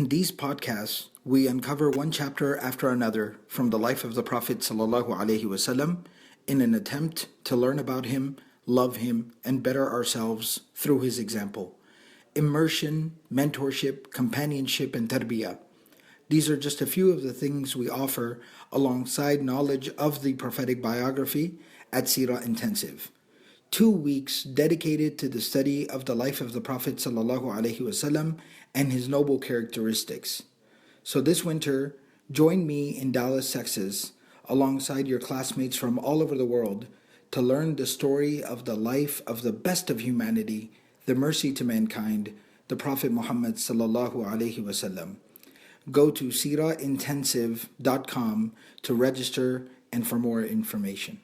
In these podcasts, we uncover one chapter after another from the life of the Prophet ﷺ in an attempt to learn about him, love him, and better ourselves through his example. Immersion, mentorship, companionship, and tarbiyah. These are just a few of the things we offer alongside knowledge of the prophetic biography at Seerah Intensive. 2 weeks dedicated to the study of the life of the Prophet ﷺ and his noble characteristics. So this winter, join me in Dallas, Texas, alongside your classmates from all over the world to learn the story of the life of the best of humanity, the mercy to mankind, the Prophet Muhammad ﷺ. Go to seerahintensive.com to register and for more information.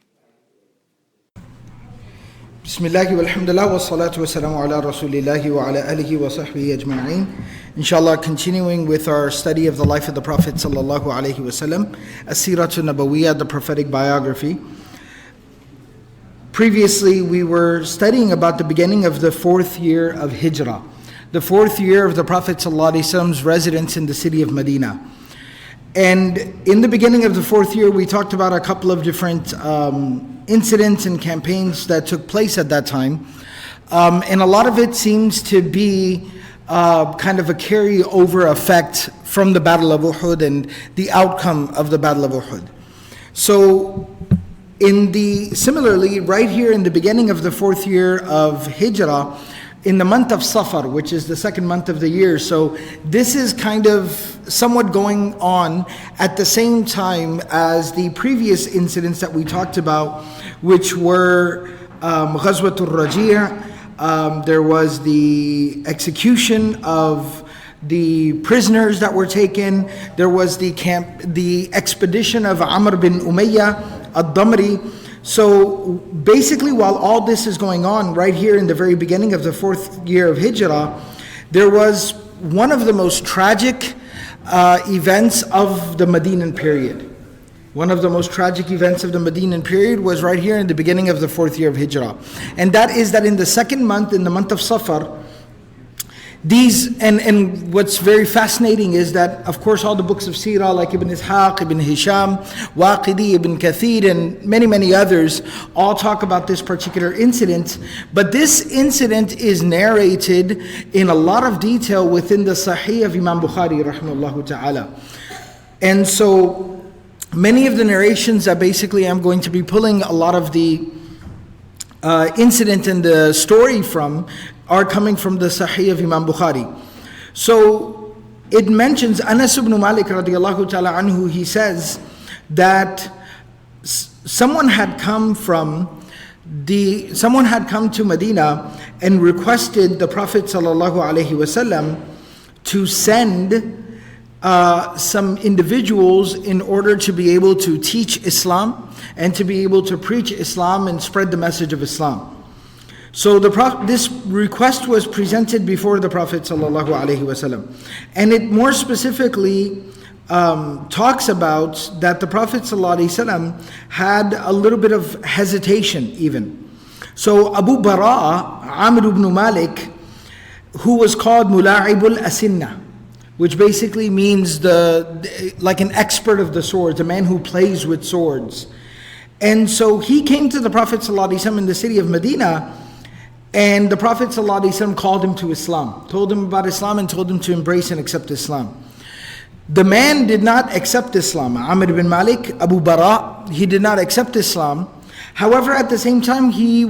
Bismillah walhamdulillah wa salatu wa salamu ala rasulillahi wa ala alihi wa sahbihi ajma'in. Inshallah, continuing with our study of the life of the Prophet sallallahu alaihi wasallam, As-Seeratu Nabawiyyah, the prophetic biography. Previously, we were studying about the beginning of the 4th year of Hijrah, the 4th year of the Prophet sallallahu alaihi wasallam's residence in the city of Medina. And in the beginning of the 4th year, we talked about a couple of different incidents and campaigns that took place at that time. And a lot of it seems to be kind of a carryover effect from the Battle of Uhud and the outcome of the Battle of Uhud. So similarly, right here in the beginning of the 4th year of Hijrah, in the month of Safar, which is the 2nd month of the year. So this is kind of somewhat going on at the same time as the previous incidents that we talked about, which were Ghazwatul Raji'. There was the execution of the prisoners that were taken. There was the expedition of Amr bin Umayyah ad-Damri. So basically, while all this is going on right here in the very beginning of the 4th year of Hijrah, there was one of the most tragic events of the Medinan period. One of the most tragic events of the Medinan period was right here in the beginning of the 4th year of Hijrah. And that is that in the 2nd month, in the month of Safar, and what's very fascinating is that, of course, all the books of Seerah like Ibn Ishaq, Ibn Hisham, Waqidi, Ibn Kathir, and many others all talk about this particular incident. But this incident is narrated in a lot of detail within the Sahih of Imam Bukhari, rahimahullah ta'ala. And so many of the narrations that basically I'm going to be pulling a lot of the incident and the story from are coming from the Sahih of Imam Bukhari. So it mentions Anas ibn Malik radiallahu ta'ala anhu, he says that someone had come to Medina and requested the Prophet sallallahu alaihi wasallam to send some individuals in order to be able to teach Islam and to be able to preach Islam and spread the message of Islam. So this request was presented before the Prophet sallallahu alaihi wasallam, and it more specifically talks about that the Prophet sallallahu alaihi wasallam had a little bit of hesitation even. So Abu Bara, Amr ibn Malik, who was called Mula'ibul Asinna, which basically means like an expert of the swords, a man who plays with swords. And so he came to the Prophet ﷺ in the city of Medina, and the Prophet ﷺ called him to Islam, told him about Islam and told him to embrace and accept Islam. The man did not accept Islam. Amr ibn Malik, Abu Bara, he did not accept Islam. However, at the same time, he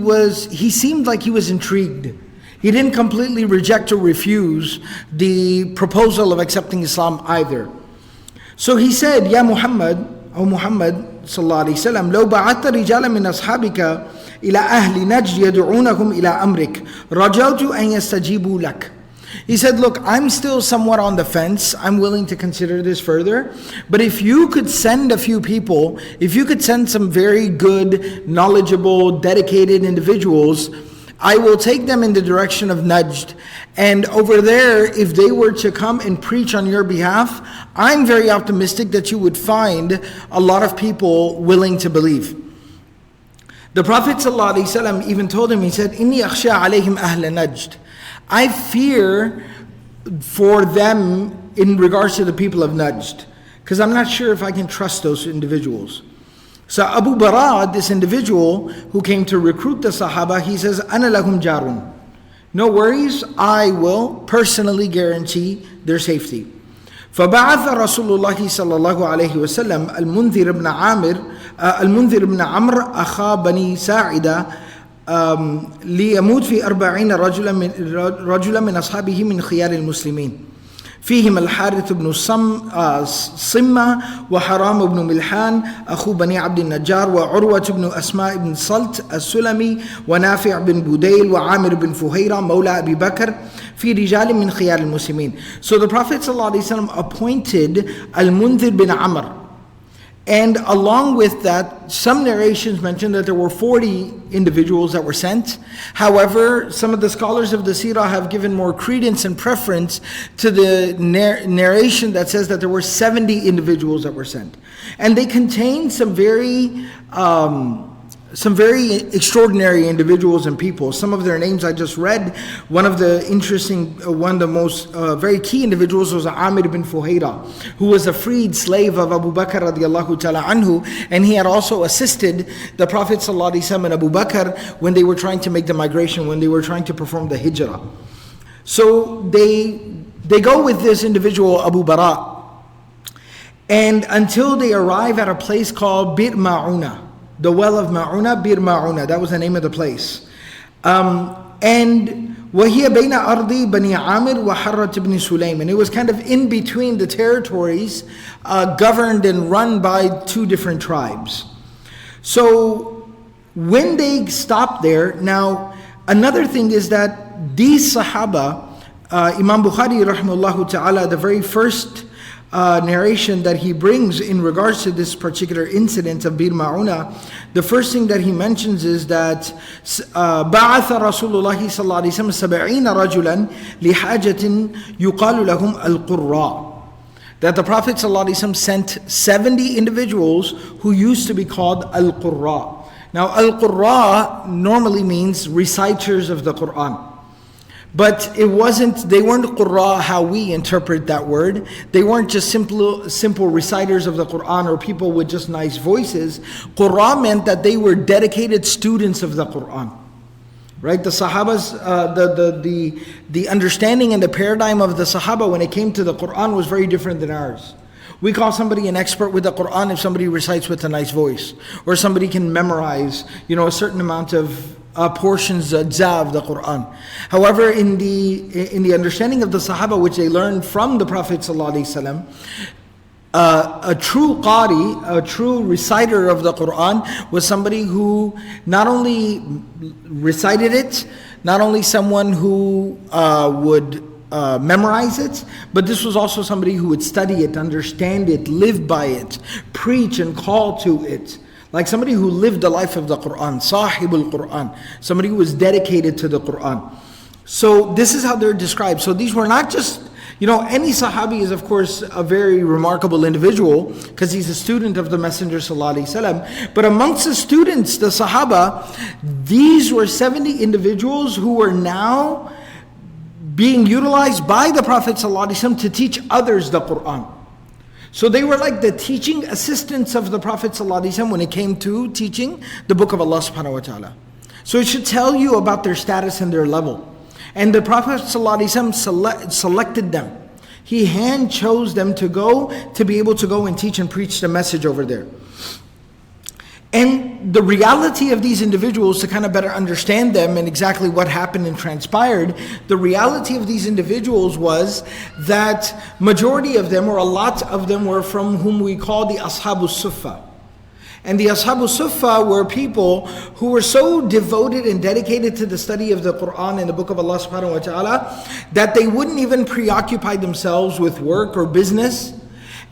seemed like he was intrigued. He didn't completely reject or refuse the proposal of accepting Islam either. So he said, Ya Muhammad, O Muhammad sallallahu alayhi wa sallam, لو بعثت رجالا من أصحابك إلى أهل نجد يدعونهم إلى أمرك رجوت أن يستجيبوا لك. He said, look, I'm still somewhat on the fence. I'm willing to consider this further. But if you could send a few people, if you could send some very good, knowledgeable, dedicated individuals, I will take them in the direction of Najd. And over there, if they were to come and preach on your behalf, I'm very optimistic that you would find a lot of people willing to believe. The Prophet ﷺ even told him, he said, Inni akhsha alayhim ahla Najd. I fear for them in regards to the people of Najd, because I'm not sure if I can trust those individuals. So Abu Bara, this individual who came to recruit the Sahaba, he says, "Ana lahum jarun." No worries, I will personally guarantee their safety. فبعث رسول الله صلى الله عليه وسلم المنذر بن عمرو أخا بني ساعدة ليموت في 40 رجلا من أصحابه من خيار المسلمين فيهم الحارث بن صمة وحرام بن ملحان أخو بني عبد النجار وعروة بن أسماء بن صلت السلمي ونافع بن بوديل وعامر بن فهيرة مولى أبي بكر في رجال من خيار المسلمين. So the Prophet ﷺ appointed Al-Mundhir bin Amr. And along with that, some narrations mention that there were 40 individuals that were sent. However, some of the scholars of the Seerah have given more credence and preference to the narration that says that there were 70 individuals that were sent. And they contain some very extraordinary individuals and people. Some of their names I just read. One of the most very key individuals was Amir bin Fuhayra, who was a freed slave of Abu Bakr radiallahu ta'ala anhu, and he had also assisted the Prophet sallallahu alaihi wasallam and Abu Bakr when they were trying to make the migration, when they were trying to perform the hijrah. So they go with this individual Abu Bara, and until they arrive at a place called Bir Ma'una, the well of Ma'una, Bir Ma'una, that was the name of the place. And وَهِيَ بَيْنَ أَرْضِ بَنِي عَامِرْ وَحَرَّةِ بْنِ سُلَيْمٍ. And it was kind of in between the territories governed and run by two different tribes. So when they stopped there, now another thing is that these Sahaba, Imam Bukhari rahimahullah ta'ala, the very first narration that he brings in regards to this particular incident of Bir Ma'una, the first thing that he mentions is that بعث رسول الله صلى الله عليه وسلم 70 رجلا لحاجة يقال لهم القراء. That the Prophet ﷺ sent 70 individuals who used to be called al-Qurra. Now al-Qurra normally means reciters of the Quran. But they weren't Qurra how we interpret that word. They weren't just simple reciters of the Quran or people with just nice voices. Qurra meant that they were dedicated students of the Quran. Right? The Sahabas, the understanding and the paradigm of the Sahaba when it came to the Quran was very different than ours. We call somebody an expert with the Quran if somebody recites with a nice voice, or somebody can memorize, a certain amount of portions of the Quran. However, in the understanding of the Sahaba, which they learned from the Prophet ﷺ, a true qari, a true reciter of the Quran, was somebody who not only recited it, not only someone who would memorize it, but this was also somebody who would study it, understand it, live by it, preach and call to it. Like somebody who lived the life of the Quran, Sahibul Quran, somebody who was dedicated to the Quran. So this is how they're described. So these were not just, any Sahabi is of course a very remarkable individual because he's a student of the Messenger sallallahu alaihi wasallam. But amongst the students, the Sahaba, these were 70 individuals who were now being utilized by the Prophet sallallahu alaihi wasallam to teach others the Quran. So they were like the teaching assistants of the Prophet ﷺ when it came to teaching the book of Allah subhanahu wa ta'ala. So it should tell you about their status and their level. And the Prophet ﷺ selected them. He hand chose them to be able to go and teach and preach the message over there. And the reality of these individuals, to kind of better understand them and exactly what happened and transpired, the reality of these individuals was that majority of them, or a lot of them, were from whom we call the Ashabu Suffa. And the Ashabu Suffa were people who were so devoted and dedicated to the study of the Quran and the book of Allah subhanahu wa ta'ala that they wouldn't even preoccupy themselves with work or business.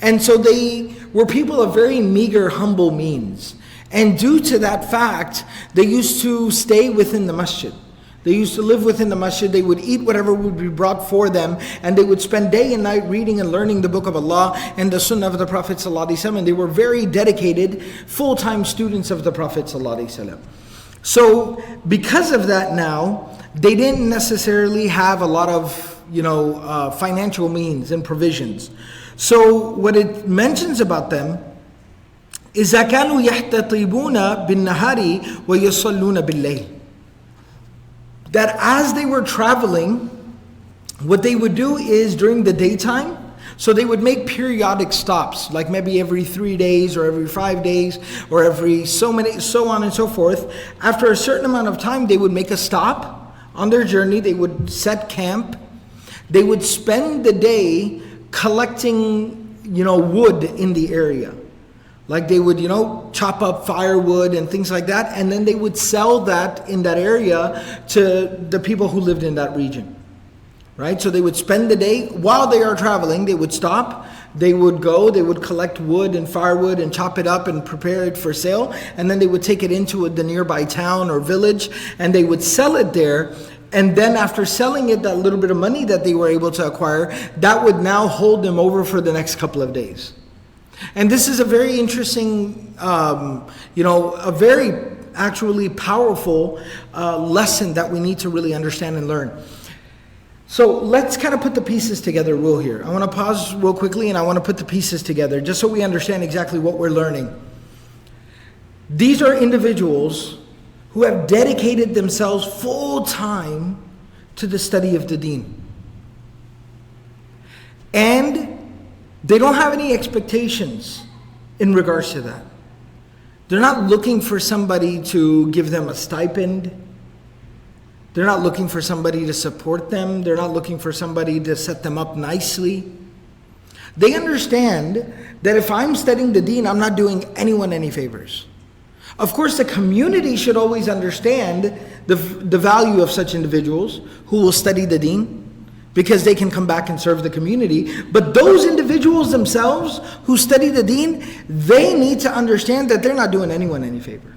And so they were people of very meager, humble means. And due to that fact, they used to stay within the masjid. They used to live within the masjid. They would eat whatever would be brought for them, and they would spend day and night reading and learning the book of Allah and the sunnah of the Prophet ﷺ. And they were very dedicated, full-time students of the Prophet ﷺ. So because of that now, they didn't necessarily have a lot of financial means and provisions. So what it mentions about them is that كانوا يحتطبون بالنهار ويصلون بالليل. That as they were traveling, what they would do is during the daytime, so they would make periodic stops, like maybe every 3 days or every 5 days or every so on and so forth. After a certain amount of time, they would make a stop on their journey. They would set camp. They would spend the day collecting, wood in the area. Like they would, chop up firewood and things like that, and then they would sell that in that area to the people who lived in that region. Right? So they would spend the day, while they are traveling, they would stop, they would go, they would collect wood and firewood and chop it up and prepare it for sale, and then they would take it into the nearby town or village, and they would sell it there. And then after selling it, that little bit of money that they were able to acquire, that would now hold them over for the next couple of days. And this is a very interesting, a very actually powerful lesson that we need to really understand and learn. So let's kind of put the pieces together real here. I want to pause real quickly and I want to put the pieces together just so we understand exactly what we're learning. These are individuals who have dedicated themselves full time to the study of the deen. And they don't have any expectations in regards to that. They're not looking for somebody to give them a stipend. They're not looking for somebody to support them. They're not looking for somebody to set them up nicely. They understand that if I'm studying the deen, I'm not doing anyone any favors. Of course, the community should always understand the value of such individuals who will study the deen, because they can come back and serve the community. But those individuals themselves who study the deen, they need to understand that they're not doing anyone any favor.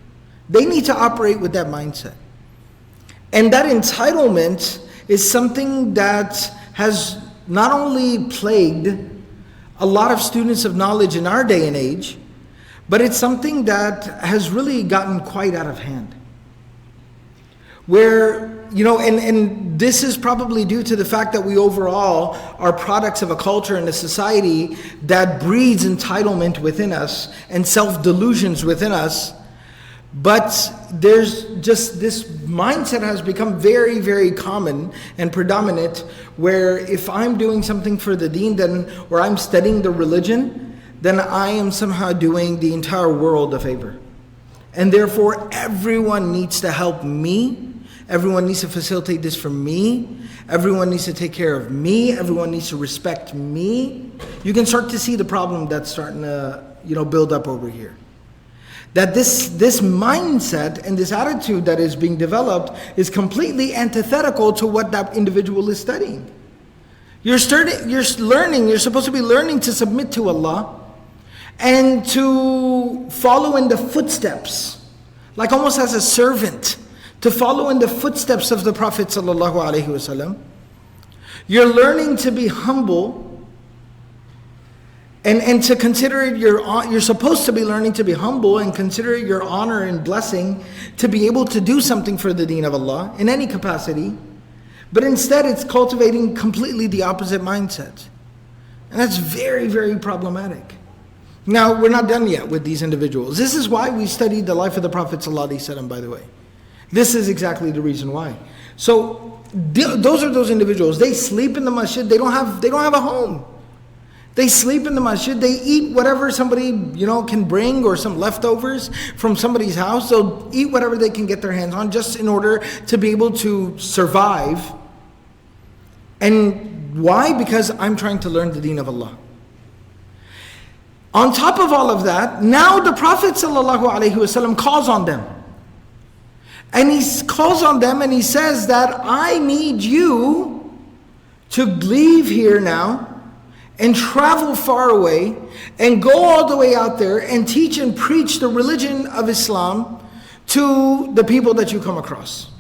They need to operate with that mindset. And that entitlement is something that has not only plagued a lot of students of knowledge in our day and age, but it's something that has really gotten quite out of hand. Where, and this is probably due to the fact that we overall are products of a culture and a society that breeds entitlement within us and self-delusions within us. But there's just this mindset has become very, very common and predominant, where if I'm doing something for the deen, then, or I'm studying the religion, then I am somehow doing the entire world a favor. And therefore, everyone needs to help me. Everyone needs to facilitate this for me. Everyone needs to take care of me. Everyone needs to respect me. You can start to see the problem that's starting to, build up over here. That this mindset and this attitude that is being developed is completely antithetical to what that individual is studying. You're supposed to be learning to submit to Allah and to follow in the footsteps, like almost as a servant, to follow in the footsteps of the Prophet ﷺ. You're learning to be humble. And to consider it you're supposed to be learning to be humble and consider it your honor and blessing to be able to do something for the deen of Allah in any capacity. But instead it's cultivating completely the opposite mindset. And that's very, very problematic. Now, we're not done yet with these individuals. This is why we studied the life of the Prophet ﷺ, by the way. This is exactly the reason why. So those are those individuals. They sleep in the masjid. They don't have a home. They sleep in the masjid. They eat whatever somebody, can bring, or some leftovers from somebody's house. They'll eat whatever they can get their hands on just in order to be able to survive. And why? Because I'm trying to learn the deen of Allah. On top of all of that, now the Prophet ﷺ calls on them. And he calls on them and he says that I need you to leave here now and travel far away and go all the way out there and teach and preach the religion of Islam to the people that you come across.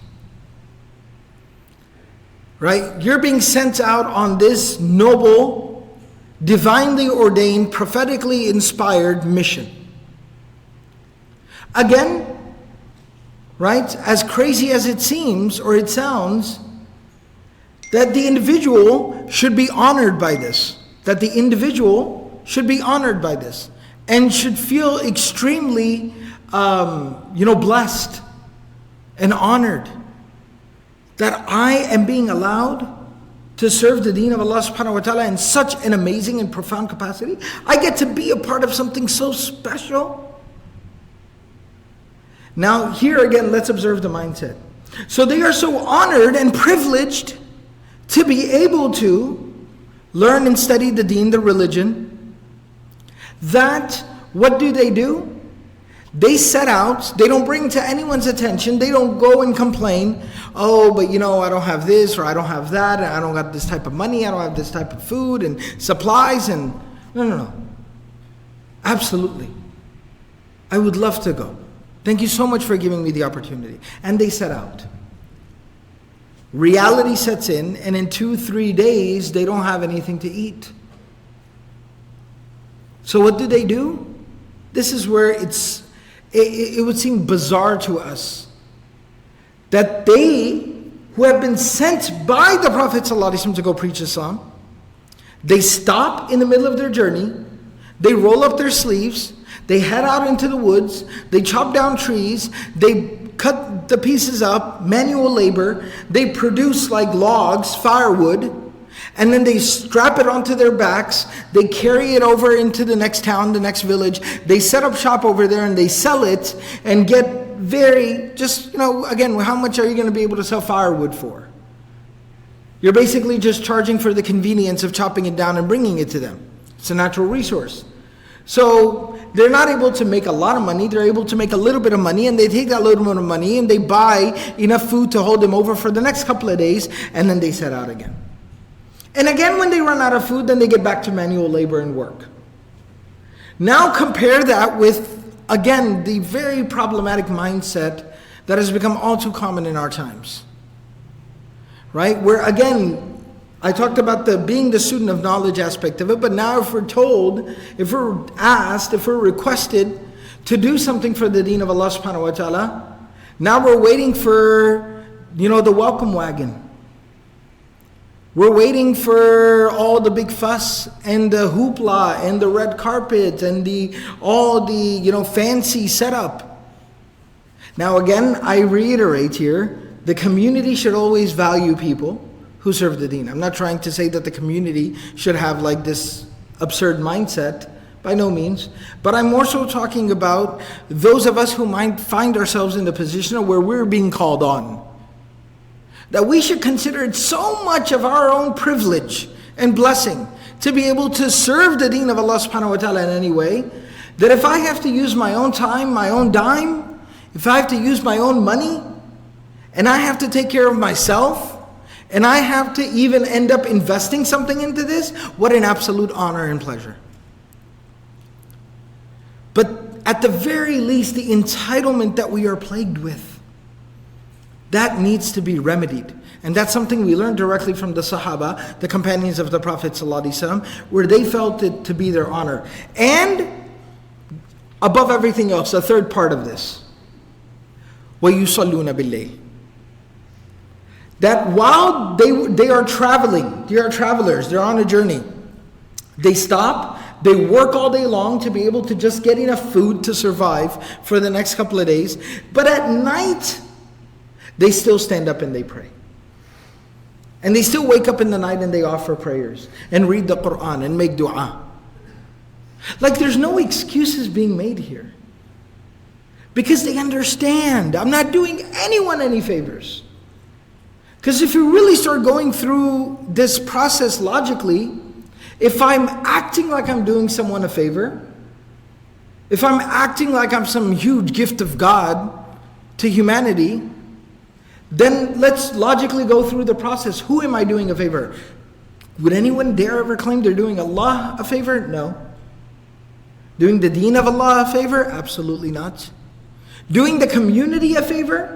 Right? You're being sent out on this noble, divinely ordained, prophetically inspired mission. Again, right? As crazy as it seems or it sounds, that the individual should be honored by this. That the individual should be honored by this. And should feel extremely, blessed and honored. That I am being allowed to serve the deen of Allah subhanahu wa ta'ala in such an amazing and profound capacity. I get to be a part of something so special. Now here again, let's observe the mindset. So they are so honored and privileged to be able to learn and study the deen, the religion, that what do? They set out, they don't bring to anyone's attention, they don't go and complain, oh, but I don't have this or I don't have that, and I don't got this type of money, I don't have this type of food and supplies, and no. Absolutely. I would love to go. Thank you so much for giving me the opportunity. And they set out. Reality sets in, and in 2-3 days, they don't have anything to eat. So what do? This is where it would seem bizarre to us that they, who have been sent by the Prophet ﷺ to go preach Islam, they stop in the middle of their journey, they roll up their sleeves, they head out into the woods, they chop down trees, they cut the pieces up, manual labor, they produce like logs, firewood, and then they strap it onto their backs, they carry it over into the next town, the next village, they set up shop over there and they sell it and get again, how much are you going to be able to sell firewood for? You're basically just charging for the convenience of chopping it down and bringing it to them. It's a natural resource. So they're not able to make a lot of money, they're able to make a little bit of money, and they take that little bit of money and they buy enough food to hold them over for the next couple of days, and then they set out again. And again, when they run out of food, then they get back to manual labor and work. Now compare that with, again, the very problematic mindset that has become all too common in our times. Right? Where again, I talked about being the student of knowledge aspect of it, but now if we're told, if we're asked, if we're requested to do something for the deen of Allah subhanahu wa ta'ala, now we're waiting for, the welcome wagon. We're waiting for all the big fuss and the hoopla and the red carpet and all the fancy setup. Now again, I reiterate here, the community should always value people who serve the deen. I'm not trying to say that the community should have like this absurd mindset, by no means. But I'm more so talking about those of us who might find ourselves in the position where we're being called on. That we should consider it so much of our own privilege and blessing to be able to serve the deen of Allah subhanahu wa ta'ala in any way, that if I have to use my own time, my own dime, if I have to use my own money, and I have to take care of myself, and I have to even end up investing something into this, what an absolute honor and pleasure. But at the very least, the entitlement that we are plagued with, that needs to be remedied. And that's something we learned directly from the Sahaba, the companions of the Prophet ﷺ, where they felt it to be their honor. And above everything else, the third part of this, وَيُصَلُّونَ بِاللَّيْلِ, that while they are traveling, they are travelers, they're on a journey, they stop, they work all day long to be able to just get enough food to survive for the next couple of days, but at night, they still stand up and they pray. And they still wake up in the night and they offer prayers and read the Quran and make dua. Like there's no excuses being made here. Because they understand, I'm not doing anyone any favors. Because if you really start going through this process logically, if I'm acting like I'm doing someone a favor, if I'm acting like I'm some huge gift of God to humanity, then let's logically go through the process. Who am I doing a favor? Would anyone dare ever claim they're doing Allah a favor? No. Doing the deen of Allah a favor? Absolutely not. Doing the community a favor?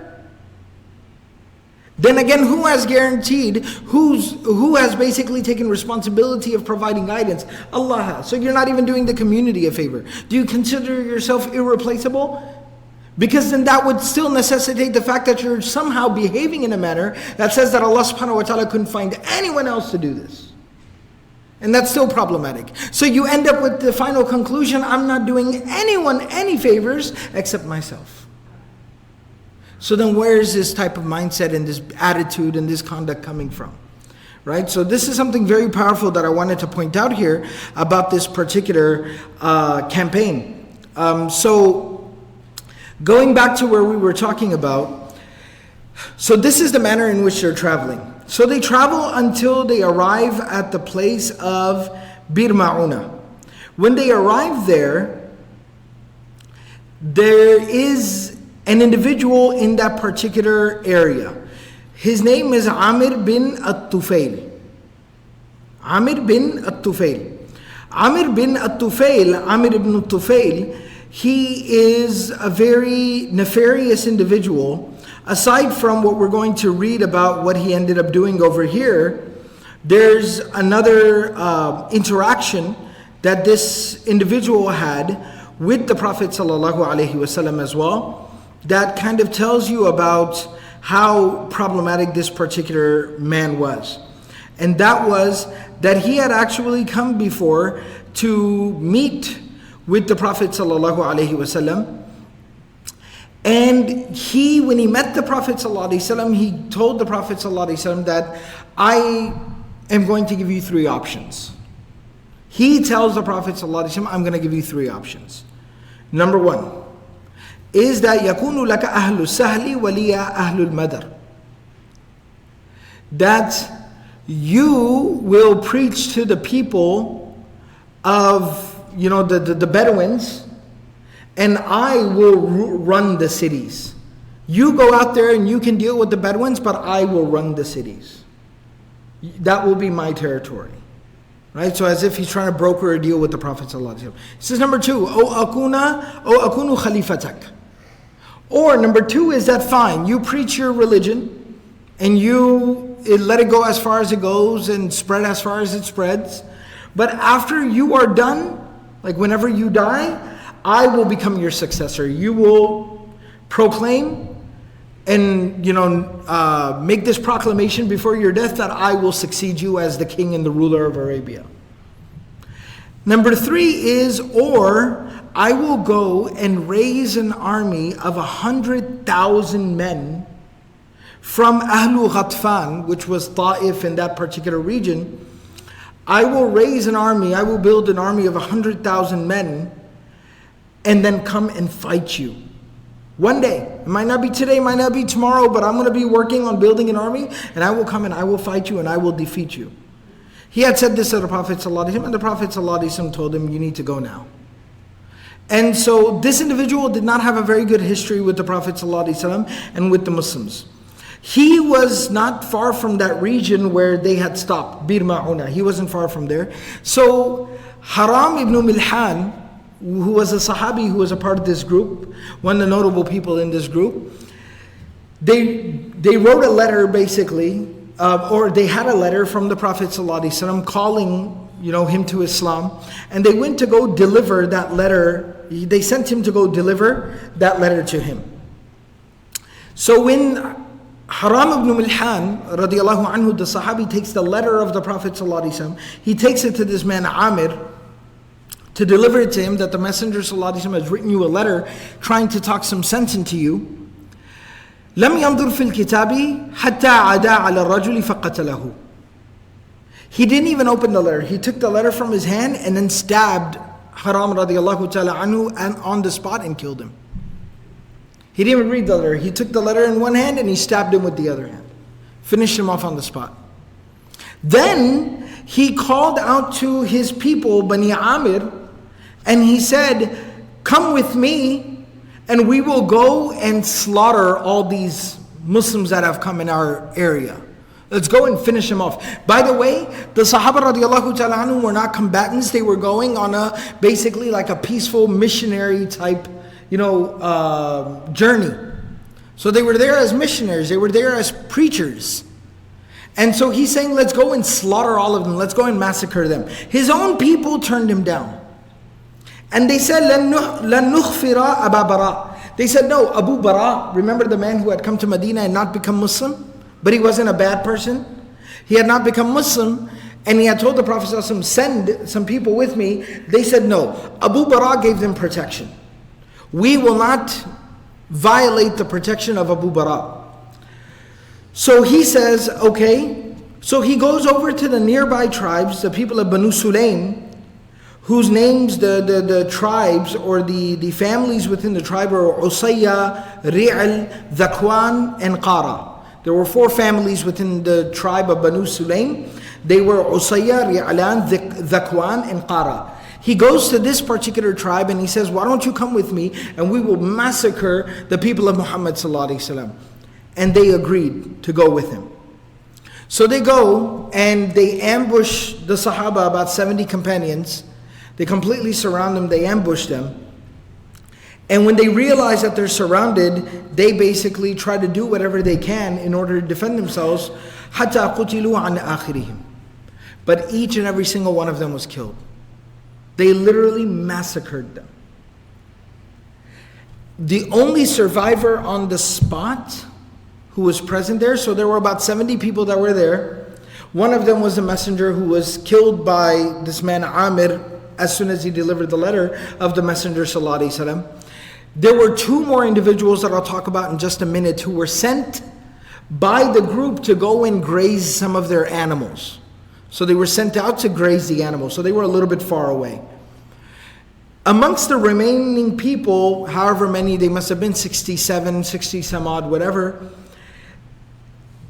Then again, who has guaranteed, who has basically taken responsibility of providing guidance? Allah has. So you're not even doing the community a favor. Do you consider yourself irreplaceable? Because then that would still necessitate the fact that you're somehow behaving in a manner that says that Allah subhanahu wa ta'ala couldn't find anyone else to do this. And that's still problematic. So you end up with the final conclusion, I'm not doing anyone any favors except myself. So then where is this type of mindset and this attitude and this conduct coming from? Right? So this is something very powerful that I wanted to point out here about this particular campaign. So going back to where we were talking about, so this is the manner in which they're traveling. So they travel until they arrive at the place of Bir Ma'una. When they arrive there, there is an individual in that particular area. His name is Amir bin At-Tufail. Amir bin At-Tufail. Amir bin At-Tufail, Amir ibn At-Tufail, he is a very nefarious individual. Aside from what we're going to read about what he ended up doing over here, there's another interaction that this individual had with the Prophet ﷺ as well, that kind of tells you about how problematic this particular man was. And that was that he had actually come before to meet with the Prophet ﷺ. And he, when he met the Prophet ﷺ, he told the Prophet ﷺ that I am going to give you three options. He tells the Prophet ﷺ, I'm going to give you three options. Number one is that يَكُونُ لَكَ أَهْلُ السَّهْلِ وَلِيَا أَهْلُ الْمَدَرِ, that you will preach to the people of, the Bedouins, and I will run the cities. You go out there and you can deal with the Bedouins, but I will run the cities. That will be my territory. Right? So as if he's trying to broker a deal with the Prophet ﷺ. He says number two, O akunu khalifatak. Or number two is that fine, you preach your religion and you let it go as far as it goes and spread as far as it spreads. But after you are done, like whenever you die, I will become your successor. You will proclaim and make this proclamation before your death that I will succeed you as the king and the ruler of Arabia. Number three is, or I will go and raise an army of 100,000 men from Ahlu Ghatfan, which was Ta'if in that particular region. I will raise an army, I will build an army of 100,000 men and then come and fight you. One day, it might not be today, it might not be tomorrow, but I'm going to be working on building an army, and I will come and I will fight you and I will defeat you. He had said this to the Prophet ﷺ, and the Prophet ﷺ told him, you need to go now. And so this individual did not have a very good history with the Prophet ﷺ and with the Muslims. He was not far from that region where they had stopped, Bir Ma'una. He wasn't far from there. So Haram ibn Milhan, who was a Sahabi who was a part of this group, one of the notable people in this group, they wrote a letter basically, or they had a letter from the Prophet ﷺ calling him to Islam, and they went to go deliver that letter. They sent him to go deliver that letter to him. So when Haram ibn Milhan radiallahu anhu, the Sahabi, takes the letter of the Prophet ﷺ, he takes it to this man Amir to deliver it to him, that the Messenger ﷺ has written you a letter trying to talk some sense into you. لم ينظر في الكتاب حتى عدا على الرجل فقتله. He didn't even open the letter. He took the letter from his hand and then stabbed Haram radiallahu ta'ala anhu and on the spot and killed him. He didn't even read the letter. He took the letter in one hand and he stabbed him with the other hand. Finished him off on the spot. Then he called out to his people, Bani Amir, and he said, come with me and we will go and slaughter all these Muslims that have come in our area. Let's go and finish them off. By the way, the Sahaba radiallahu ta'ala anhu were not combatants. They were going on basically like a peaceful missionary type, journey. So they were there as missionaries. They were there as preachers. And so he's saying, let's go and slaughter all of them. Let's go and massacre them. His own people turned him down. And they said, لَن نُخْفِرَ أَبَا بَرَاء. They said, no, Abu Bara, remember the man who had come to Medina and not become Muslim? But he wasn't a bad person. He had not become Muslim, and he had told the Prophet ﷺ, send some people with me. They said no. Abu Bara gave them protection. We will not violate the protection of Abu Bara. So he says, okay. So he goes over to the nearby tribes, the people of Banu Sulaym, whose names the tribes or the families within the tribe are Usayya, Ri'al, Dhakwan, and Qara. There were 4 families within the tribe of Banu Sulaym. They were Usayya, Ri'alan, Dhakwan, and Qara. He goes to this particular tribe and he says, why don't you come with me and we will massacre the people of Muhammad sallallahu alaihi wasallam. And they agreed to go with him. So they go and they ambush the Sahaba, about 70 companions. They completely surround them, they ambush them. And when they realize that they're surrounded, they basically try to do whatever they can in order to defend themselves. حَتَّى قُتِلُوا عَنْ آخِرِهِمْ. But each and every single one of them was killed. They literally massacred them. The only survivor on the spot who was present there, so there were about 70 people that were there. One of them was a messenger who was killed by this man Amir as soon as he delivered the letter of the Messenger sallallahu alaihi wasallam. There were 2 more individuals that I'll talk about in just a minute who were sent by the group to go and graze some of their animals. So they were sent out to graze the animals. So they were a little bit far away. Amongst the remaining people, however many, they must have been 67, 60 some odd, whatever.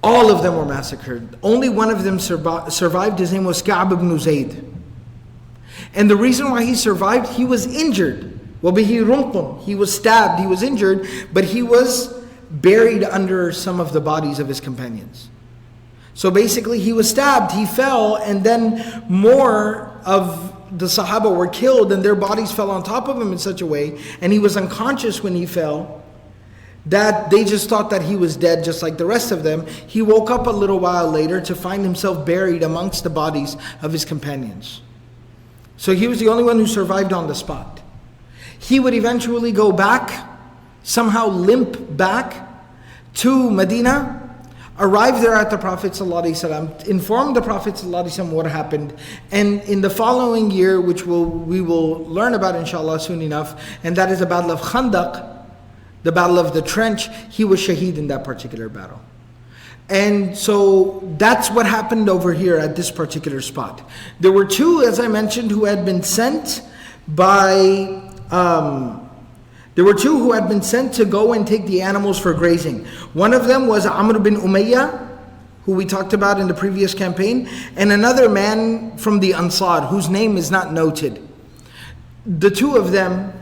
All of them were massacred. Only one of them survived. His name was Ka'b ibn Zayd. And the reason why he survived, he was injured. He was stabbed, he was injured, but he was buried under some of the bodies of his companions. So basically he was stabbed, he fell, and then more of the Sahaba were killed and their bodies fell on top of him in such a way, and he was unconscious when he fell, that they just thought that he was dead just like the rest of them. He woke up a little while later to find himself buried amongst the bodies of his companions. So he was the only one who survived on the spot. He would eventually go back, somehow limp back to Medina, arrive there at the Prophet ﷺ, inform the Prophet ﷺ what happened, and in the following year, which we will learn about inshallah soon enough, and that is the Battle of Khandaq, the Battle of the Trench, he was shaheed in that particular battle. And so that's what happened over here at this particular spot. There were 2, as I mentioned, who had been sent by... There were 2 who had been sent to go and take the animals for grazing. One of them was Amr bin Umayyah, who we talked about in the previous campaign, and another man from the Ansar, whose name is not noted. The 2 of them,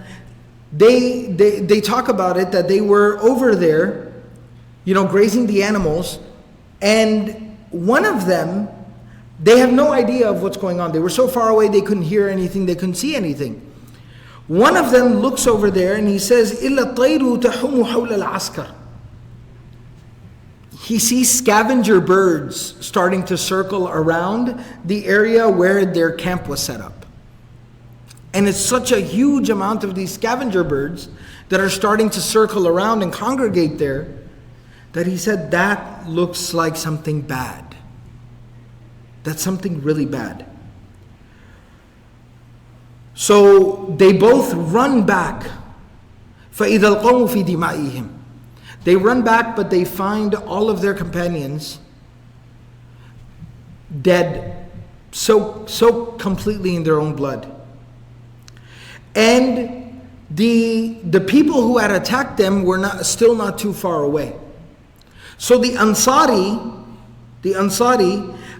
they talk about it, that they were over there, grazing the animals, and one of them, they have no idea of what's going on. They were so far away they couldn't hear anything, they couldn't see anything. One of them looks over there and he says, إِلَّا الطَّيْرُ تَحُمُّ حَوْلَ الْعَسْكَرِ. He sees scavenger birds starting to circle around the area where their camp was set up. And it's such a huge amount of these scavenger birds that are starting to circle around and congregate there, that he said, that looks like something bad. That's something really bad. So they both run back. فَإِذَا الْقَوْمُ فِي دِمَائِهِمْ. They run back, but they find all of their companions dead, so completely in their own blood. And the people who had attacked them were still not too far away. So the Ansari,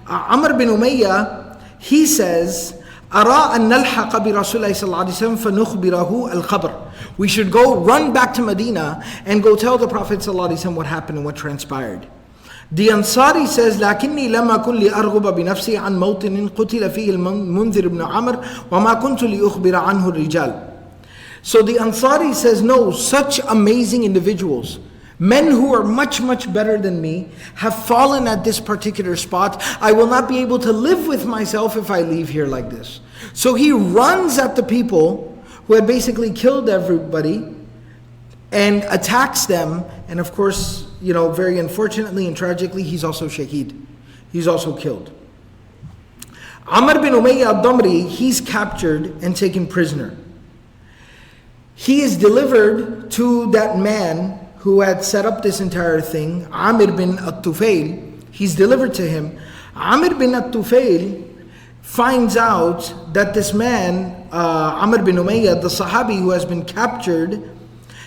Amr bin Umayyah, he says, أَرَىٰ أَن نَلْحَقَ بِرَسُولِ اللَّهِ صَلَّى اللَّهُ عَلَيْهِ وَسَلَّمَ فَنُخْبِرَهُ الْخَبْرَ. We should go run back to Medina and go tell the Prophet ﷺ what happened and what transpired. The Ansari says, لكني لم أكن لأرغب بنفسي عن موطن قتل فيه المنذر بن عمرو وما كنت لأخبر عنه الرجال. So the Ansari says, no, such amazing individuals, men who are much, much better than me, have fallen at this particular spot. I will not be able to live with myself if I leave here like this. So he runs at the people who had basically killed everybody, and attacks them. And of course, very unfortunately and tragically, he's also shaheed. He's also killed. Amr bin Umayyah al-Damri, he's captured and taken prisoner. He is delivered to that man who had set up this entire thing, Amr bin al-Tufail. He's delivered to him. Amr bin al-Tufail finds out that this man, Amr bin Umayyah, the Sahabi who has been captured,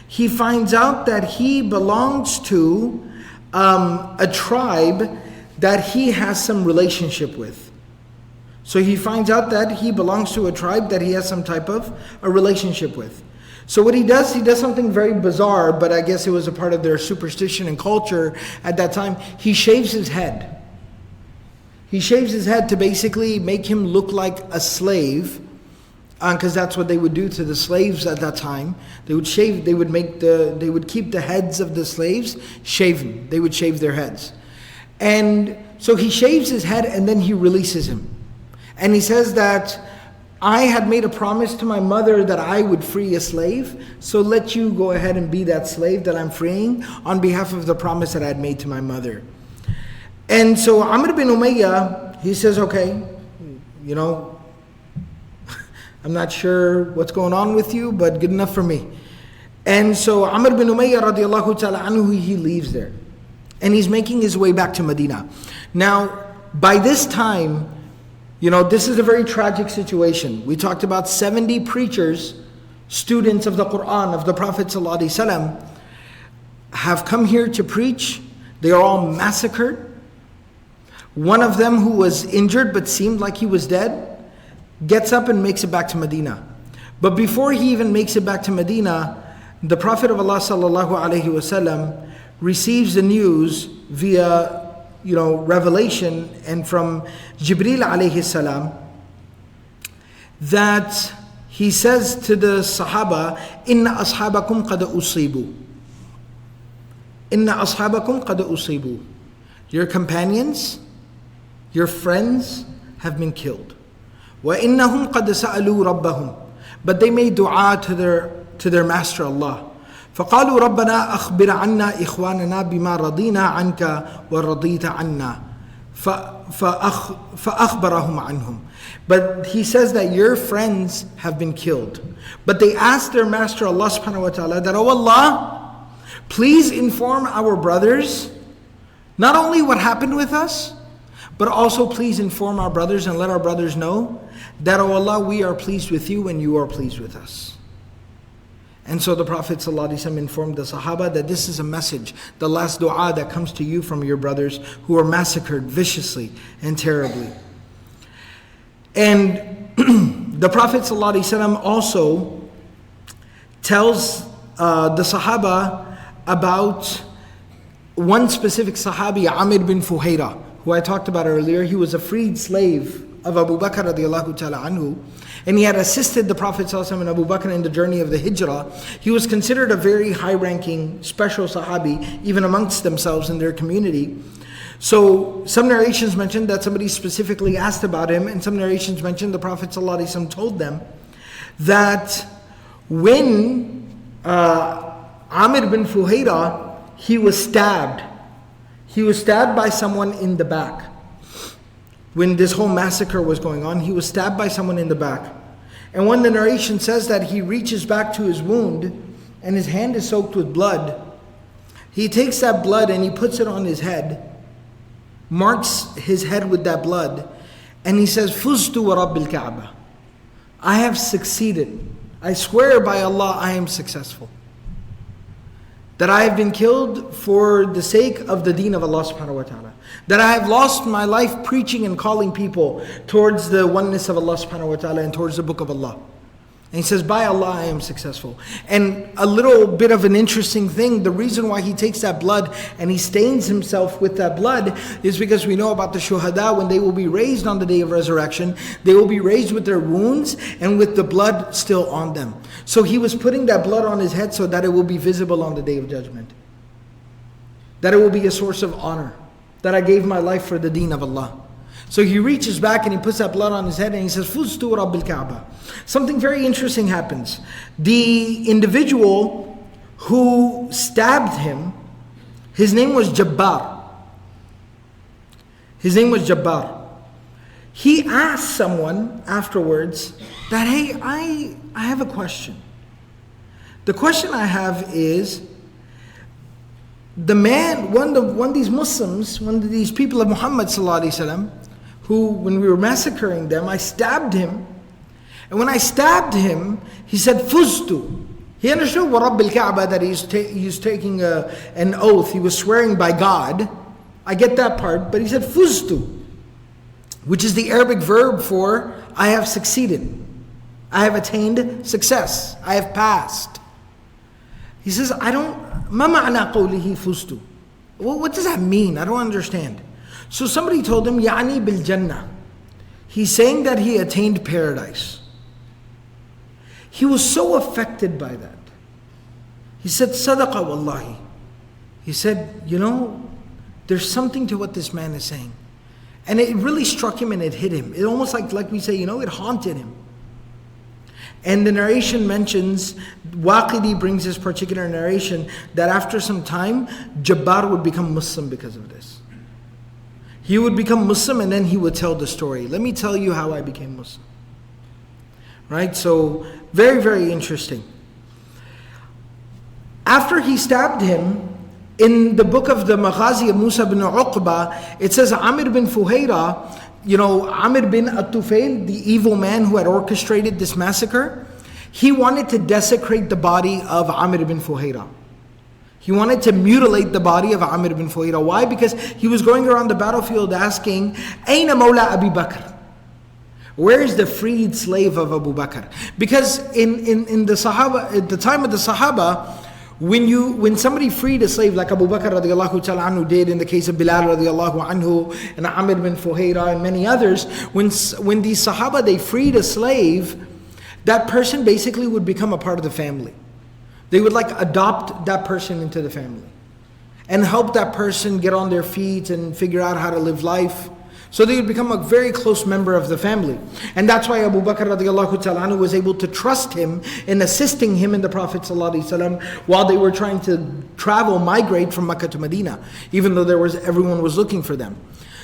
he finds out that he belongs to a tribe that he has some relationship with. So he finds out that he belongs to a tribe that he has some type of a relationship with. So what he does something very bizarre, but I guess it was a part of their superstition and culture at that time. He shaves his head. He shaves his head to basically make him look like a slave, because that's what they would do to the slaves at that time. They would shave. They would keep the heads of the slaves shaven. They would shave their heads, and so he shaves his head and then he releases him, and he says that I had made a promise to my mother that I would free a slave, so let you go ahead and be that slave that I'm freeing on behalf of the promise that I had made to my mother. And so Amr bin Umayyah, he says, okay, I'm not sure what's going on with you, but good enough for me. And so Amr bin Umayyah radiallahu ta'ala anhu, he leaves there. And he's making his way back to Medina. Now, by this time, this is a very tragic situation. We talked about 70 preachers, students of the Quran, of the Prophet ﷺ, have come here to preach. They are all massacred. One of them, who was injured but seemed like he was dead, gets up and makes it back to Medina. But before he even makes it back to Medina, the Prophet of Allah ﷺ receives the news via revelation and from Jibreel alayhi salam, that he says to the Sahaba, Inna ashabakum qad usibu. Inna ashabakum qad usibu. Your companions, your friends have been killed. Wa innahum qad sa'alu rabbahum. But they made dua to their master Allah. فقالوا ربنا أخبر عنا إخواننا بما رضينا عنك ورضيت عنا فأخبرهم عنهم. But he says that your friends have been killed. But they asked their master Allah subhanahu wa ta'ala that, oh Allah, please inform our brothers not only what happened with us, but also please inform our brothers and let our brothers know that, oh Allah, we are pleased with you and you are pleased with us. And so the Prophet ﷺ informed the Sahaba that this is a message, the last dua that comes to you from your brothers who are massacred viciously and terribly. And the Prophet ﷺ also tells the Sahaba about one specific Sahabi, Amr bin Fuhaira, who I talked about earlier. He was a freed slave of Abu Bakr radiallahu ta'ala anhu, and he had assisted the Prophet ﷺ and Abu Bakr in the journey of the Hijrah. He was considered a very high-ranking, special Sahabi, even amongst themselves in their community. So some narrations mentioned that somebody specifically asked about him, and some narrations mentioned the Prophet ﷺ told them that when Amr bin Fuhaira, he was stabbed by someone in the back. When this whole massacre was going on, he was stabbed by someone in the back. And when the narration says that he reaches back to his wound and his hand is soaked with blood, he takes that blood and he puts it on his head, marks his head with that blood, and he says, Fuztu wa Rabbil Kaaba. I have succeeded. I swear by Allah, I am successful. That I have been killed for the sake of the deen of Allah subhanahu wa ta'ala. That I have lost my life preaching and calling people towards the oneness of Allah subhanahu wa ta'ala and towards the book of Allah. And he says, by Allah, I am successful. And a little bit of an interesting thing, the reason why he takes that blood and he stains himself with that blood is because we know about the shuhada, when they will be raised on the day of resurrection, they will be raised with their wounds and with the blood still on them. So he was putting that blood on his head so that it will be visible on the day of judgment. That it will be a source of honor. That I gave my life for the deen of Allah. So he reaches back and he puts that blood on his head and he says, Fuztu Rabbil Kaaba. Something very interesting happens. The individual who stabbed him, his name was Jabbar. His name was Jabbar. He asked someone afterwards that, hey, I have a question. The question I have is, the man, one of these Muslims, one of these people of Muhammad sallallahu alaihi wasallam, who, when we were massacring them, I stabbed him. And when I stabbed him, he said, Fuztu. He understood wa Rabbil Kaaba, that he's taking an oath. He was swearing by God. I get that part. But he said, Fuztu, which is the Arabic verb for I have succeeded. I have attained success. I have passed. He says, ma ma'na qawlihi fuztu. Well, what does that mean? I don't understand. So somebody told him, Ya'ni bil Jannah. He's saying that he attained paradise. He was so affected by that. He said, Sadaqa wallahi. He said, there's something to what this man is saying. And it really struck him and it hit him. It almost like we say, it haunted him. And the narration mentions, Waqidi brings this particular narration, that after some time, Jabbar would become Muslim because of this. He would become Muslim and then he would tell the story. Let me tell you how I became Muslim. Right? So, very, very interesting. After he stabbed him, in the book of the Maghazi of Musa bin Uqba, it says Amir bin Fuhayra, Amir bin At-Tufail, the evil man who had orchestrated this massacre, he wanted to desecrate the body of Amir bin Fuhayra. He wanted to mutilate the body of Amir bin Fuhayra. Why? Because he was going around the battlefield asking, Aina Mawla Abi Bakr? Where is the freed slave of Abu Bakr? Because in the Sahaba, at the time of the Sahaba, when somebody freed a slave like Abu Bakr radiallahu ta'ala anhu did, in the case of Bilal radiallahu anhu and Amir bin Fuhayra and many others, when these Sahaba, they freed a slave, that person basically would become a part of the family. They would adopt that person into the family and help that person get on their feet and figure out how to live life. So they would become a very close member of the family. And that's why Abu Bakr radiallahu ta'ala anhu was able to trust him in assisting him and the Prophet sallallahu alaihi wasallam while they were trying to migrate from Mecca to Medina, even though everyone was looking for them.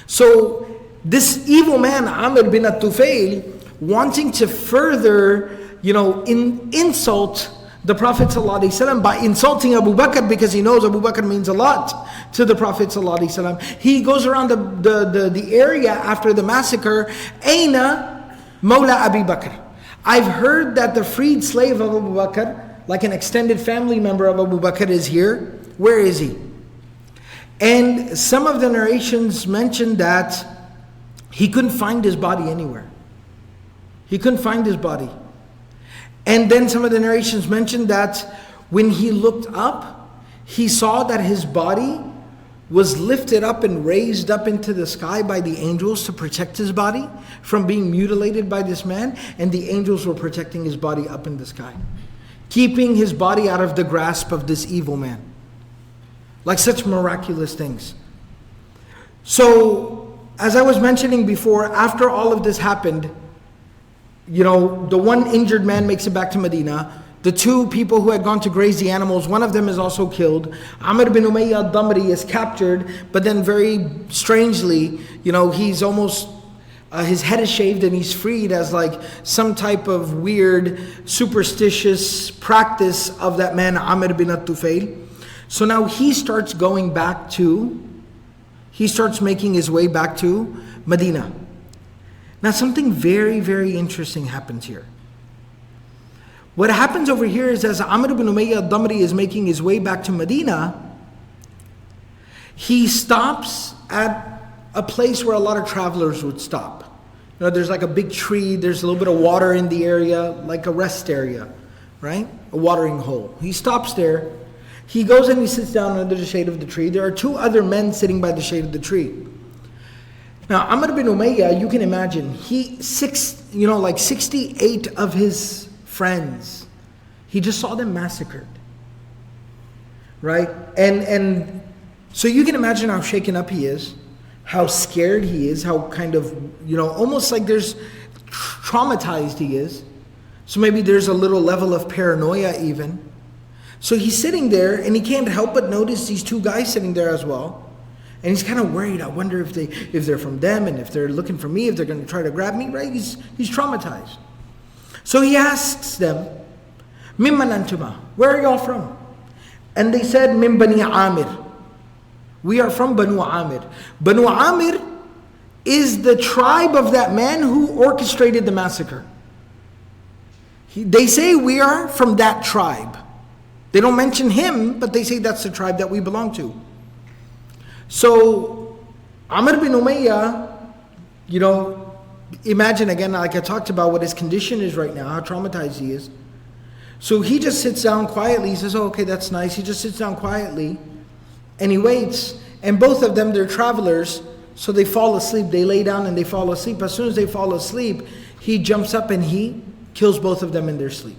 So this evil man, Amir bin At-Tufail, wanting to further, insult the Prophet ﷺ by insulting Abu Bakr, because he knows Abu Bakr means a lot to the Prophet ﷺ. He goes around the area after the massacre, Aina Mawla Abi Bakr. I've heard that the freed slave of Abu Bakr, like an extended family member of Abu Bakr, is here. Where is he? And some of the narrations mention that he couldn't find his body anywhere. He couldn't find his body. And then some of the narrations mention that when he looked up, he saw that his body was lifted up and raised up into the sky by the angels to protect his body from being mutilated by this man. And the angels were protecting his body up in the sky, keeping his body out of the grasp of this evil man. Like such miraculous things. So, as I was mentioning before, after all of this happened, the one injured man makes it back to Medina. The two people who had gone to graze the animals, one of them is also killed. Amr bin Umayyah al-Damri is captured, but then very strangely, he's almost, his head is shaved and he's freed as some type of weird, superstitious practice of that man, Amr bin At-Tufail. So now he starts making his way back to Medina. Now something very, very interesting happens here. What happens over here is, as Amr bin Umayyah al-Damri is making his way back to Medina, he stops at a place where a lot of travelers would stop. There's a big tree, there's a little bit of water in the area, like a rest area, right? A watering hole. He stops there. He goes and he sits down under the shade of the tree. There are two other men sitting by the shade of the tree. Now, Amr bin Umayyah, you can imagine, 68 of his friends, he just saw them massacred. Right? And so you can imagine how shaken up he is, how scared he is, how kind of, almost like there's traumatized he is. So maybe there's a little level of paranoia even. So he's sitting there and he can't help but notice these two guys sitting there as well. And he's kind of worried. I wonder if they're from them, and if they're looking for me, if they're going to try to grab me, right? He's traumatized. So he asks them, Mimman antuma, where are y'all from? And they said, Min Bani Amir. We are from Banu Amir. Banu Amir is the tribe of that man who orchestrated the massacre. They say we are from that tribe. They don't mention him, but they say that's the tribe that we belong to. So Amr bin Umayyah, imagine again, like I talked about what his condition is right now, how traumatized he is. So he just sits down quietly. He says, oh, okay, that's nice. He just sits down quietly and he waits. And both of them, they're travelers, so they fall asleep. They lay down and they fall asleep. As soon as they fall asleep, he jumps up and he kills both of them in their sleep.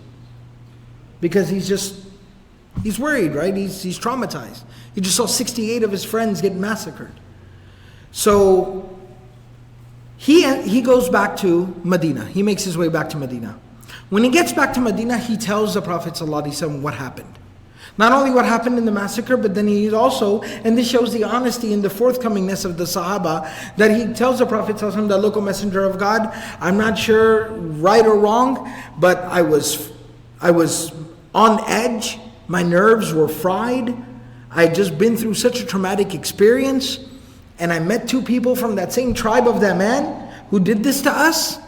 Because he's worried, right? He's traumatized. He just saw 68 of his friends get massacred. So he goes back to Medina. He makes his way back to Medina. When he gets back to Medina, he tells the Prophet ﷺ what happened. Not only what happened in the massacre, but then he also, and this shows the honesty and the forthcomingness of the Sahaba, that he tells the Prophet ﷺ that, look, O Messenger of God, I'm not sure right or wrong, but I was on edge. My nerves were fried. I had just been through such a traumatic experience, and I met two people from that same tribe of that man who did this to us,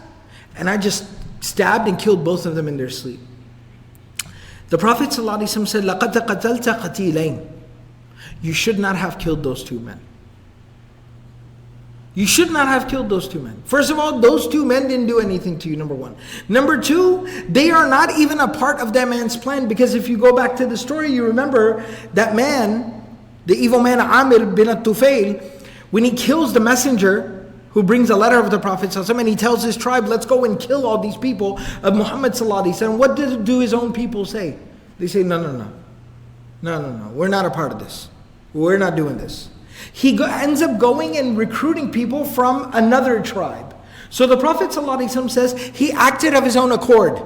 and I just stabbed and killed both of them in their sleep. The Prophet ﷺ said, لَقَدْ قَتَلْتَ قَتِيلَيْنِ. You should not have killed those two men. You should not have killed those two men. First of all, those two men didn't do anything to you, number one. Number two, they are not even a part of that man's plan, because if you go back to the story, you remember that man, the evil man Amir bin Tufail, when he kills the messenger who brings a letter of the Prophet ﷺ, and he tells his tribe, let's go and kill all these people of Muhammad ﷺ, what do his own people say? They say, no, we're not a part of this. We're not doing this. He ends up going and recruiting people from another tribe. So the Prophet ﷺ says he acted of his own accord.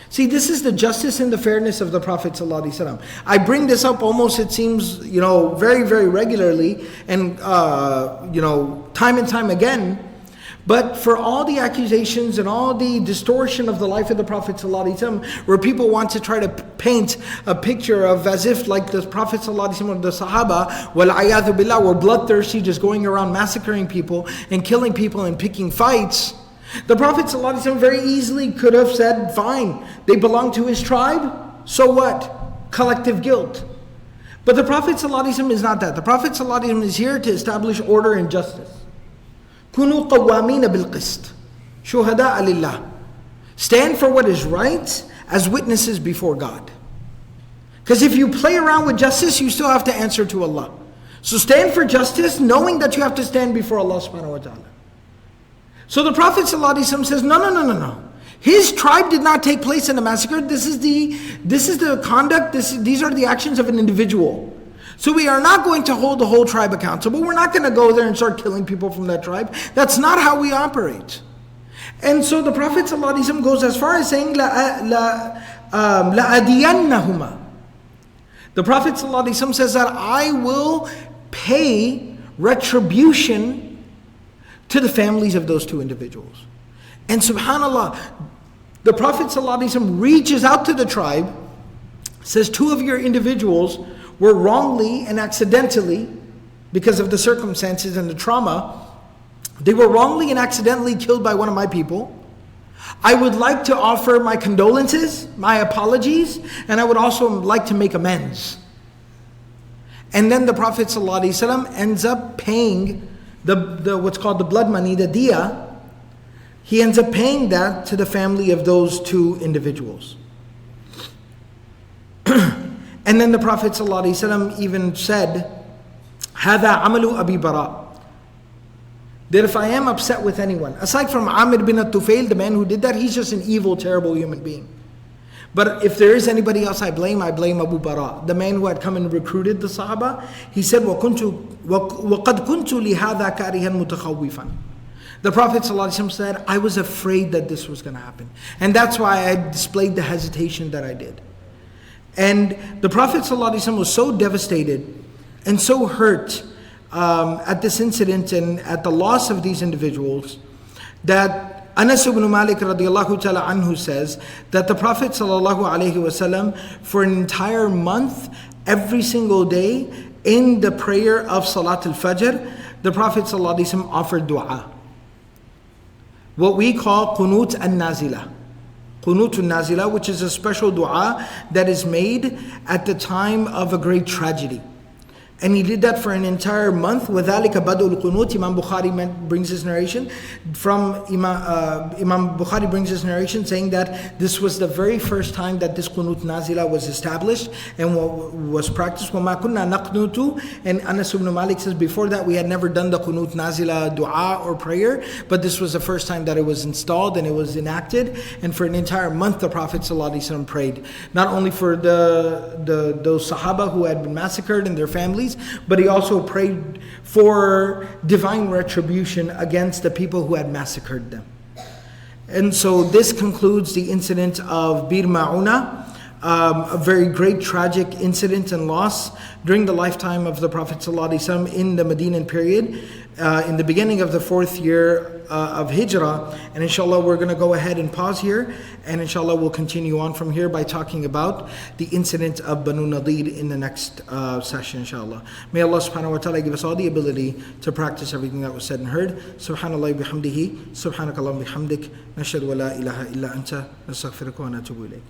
See, this is the justice and the fairness of the Prophet ﷺ. I bring this up almost, it seems, very, very regularly, and time and time again. But for all the accusations and all the distortion of the life of the Prophet ﷺ, where people want to try to paint a picture of as if like the Prophet ﷺ or the Sahaba, وَالْعَيَاذُ بِاللَّهِ, were bloodthirsty, just going around massacring people and killing people and picking fights. The Prophet ﷺ very easily could have said, fine, they belong to his tribe, so what? Collective guilt. But the Prophet ﷺ is not that. The Prophet ﷺ is here to establish order and justice. كُنُوا قَوَّامِينَ بِالْقِسْطِ شُهَدَاءَ لِلَّهِ. Stand for what is right as witnesses before God. Because if you play around with justice, you still have to answer to Allah. So stand for justice, knowing that you have to stand before Allah subhanahu wa ta'ala. So the Prophet ﷺ says, no. His tribe did not take place in the massacre. This is the conduct, these are the actions of an individual. So we are not going to hold the whole tribe accountable. We're not going to go there and start killing people from that tribe. That's not how we operate. And so the Prophet ﷺ goes as far as saying, لَأَدِيَنَّهُمَا. The Prophet ﷺ says that I will pay retribution to the families of those two individuals. And subhanAllah, the Prophet ﷺ reaches out to the tribe, says, two of your individuals were wrongly and accidentally, because of the circumstances and the trauma, they were wrongly and accidentally killed by one of my people. I would like to offer my condolences, my apologies, and I would also like to make amends. And then the Prophet ﷺ ends up paying the what's called the blood money, the diya. He ends up paying that to the family of those two individuals. And then the Prophet ﷺ even said, هَذَا عَمَلُ أَبِي بَرَاء. That if I am upset with anyone, aside from Amir bin Tufail, the man who did that, he's just an evil, terrible human being. But if there is anybody else I blame Abu Bara, the man who had come and recruited the Sahaba. He said, وَقَدْ كُنْتُ لِهَذَا كَارِهًا مُتَخَوِّفًا. The Prophet ﷺ said, I was afraid that this was going to happen. And that's why I displayed the hesitation that I did. And the Prophet ﷺ was so devastated and so hurt at this incident and at the loss of these individuals that Anas ibn Malik radiallahu ta'ala anhu says that the Prophet ﷺ for an entire month, every single day, in the prayer of Salat al-Fajr, the Prophet ﷺ offered dua. What we call Qunut al-Nazila. Qunut al-Nazila, which is a special dua that is made at the time of a great tragedy. And he did that for an entire month. وَذَلِكَ بَدْءُ الْقُنُوتِ Imam Bukhari brings his narration from Imam Bukhari brings his narration saying that this was the very first time that this Qunut Nazila was established and was practiced. وَمَا كُنَّا نَقْنُوتُ And Anas ibn Malik says before that we had never done the Qunut Nazila dua or prayer, but this was the first time that it was installed and it was enacted. And for an entire month the Prophet ﷺ prayed, not only for those Sahaba who had been massacred and their families, but he also prayed for divine retribution against the people who had massacred them. And so this concludes the incident of Bir Ma'una, a very great tragic incident and loss during the lifetime of the Prophet ﷺ in the Medinan period, in the beginning of the 4th year of Hijrah. And inshallah we're going to go ahead and pause here, and inshallah we'll continue on from here by talking about the incident of Banu Nadir in the next session, inshallah. May Allah subhanahu wa ta'ala give us all the ability to practice everything that was said and heard. Subhanallah bihamdihi, subhanakallah bihamdik, nashhadu wa la ilaha illa anta, nastaghfiruka wa natubu ilayk.